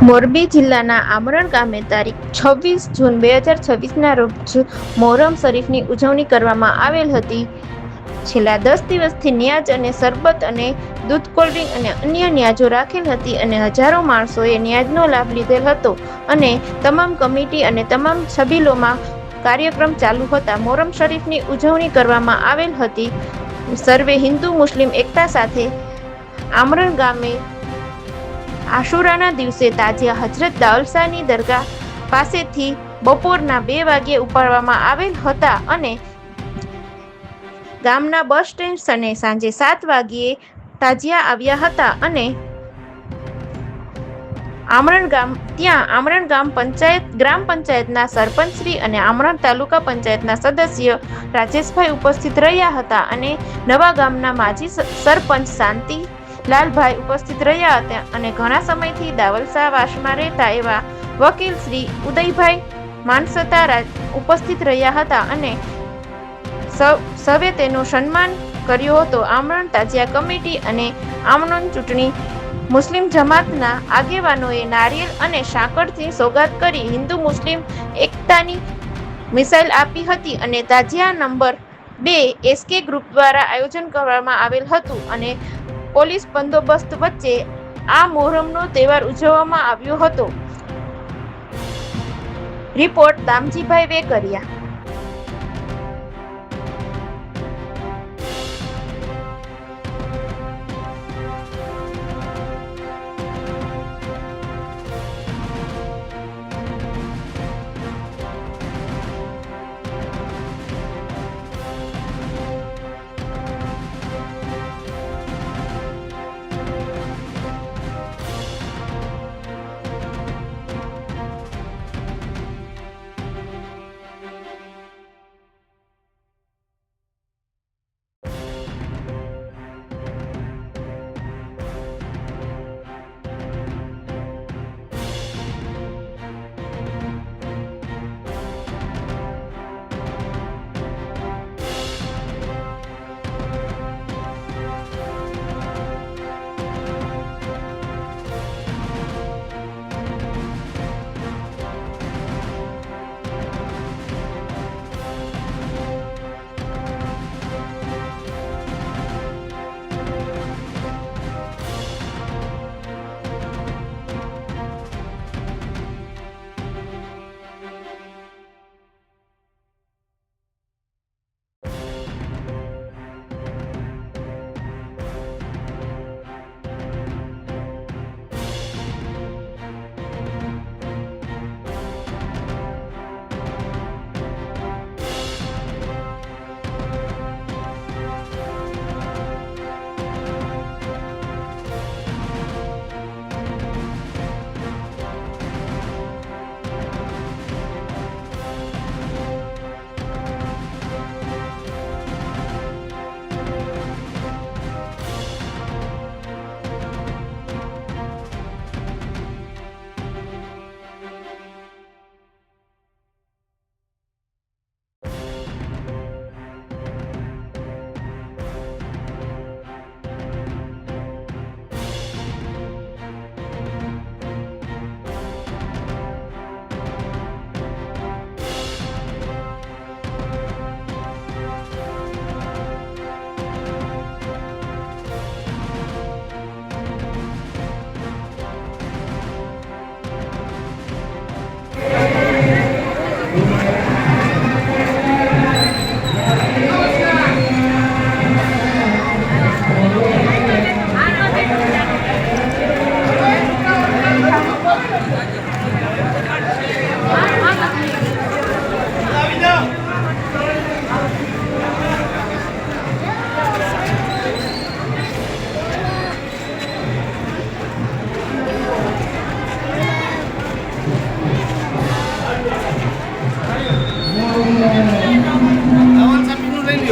મોરબી જિલ્લાના આમરણ ગામે તારીખ 26 જૂન 2026ના રોજ મોહરમ શરીફની ઉજવણી કરવામાં આવેલ હતી. છેલ્લા 10 દિવસથી ન્યાજ અને શરબત અને દૂધ, કોલ્ડ્રિંક અને અન્ય ન્યાજો રાખેલ હતી અને હજારો માણસોએ ન્યાજનો લાભ લીધેલ હતો અને તમામ કમિટી અને તમામ સબીલોમાં કાર્યક્રમ ચાલુ હતા. મોહરમ શરીફની ઉજવણી કરવામાં આવેલ હતી. સર્વે હિન્દુ મુસ્લિમ એકતા સાથે આમરણ ગામે આશુરાના દિવસે તાજિયા હજરત દાઉલશાહની દરગાહ પાસેથી બપોરના 2 વાગ્યે ઉપાડવામાં આવેલ હતા અને ગામના બસ સ્ટેશને સાંજે 7 વાગ્યે તાજિયા આવ્યા હતા અને આમરણ ગ્રામ પંચાયતના સરપંચશ્રી અને આમરણ તાલુકા પંચાયતના સદસ્ય રાજેશભાઈ ઉપસ્થિત રહ્યા હતા અને નવા ગામના માજી સરપંચ શાંતિલાલભાઈ ઉપસ્થિત રહ્યા હતા અને ઘણા સમયથી દાવલશાહ વાસમાં રહેતા એવા વકીલ શ્રી ઉદયભાઈ માનસતા ઉપસ્થિત રહ્યા હતા અને સૌએ તેનું સન્માન કર્યો હતો. આમરણ તાજિયા કમિટી અને આમરણ ચૂંટણી મુસ્લિમ જમાતના આગેવાનોએ નારિયેલ અને સાકરથી સોગાદ કરી હિન્દુ મુસ્લિમ એકતાની મિસાઇલ આપી હતી અને તાજિયા નંબર 2 SK ગ્રુપ દ્વારા આયોજન કરવામાં આવેલ હતું અને પોલીસ બંદોબસ્ત વચ્ચે આ મોહરમનો તહેવાર ઉજવવામાં આવ્યો હતો. રિપોર્ટ દામજીભાઈ વેકરિયા.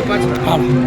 પાછળ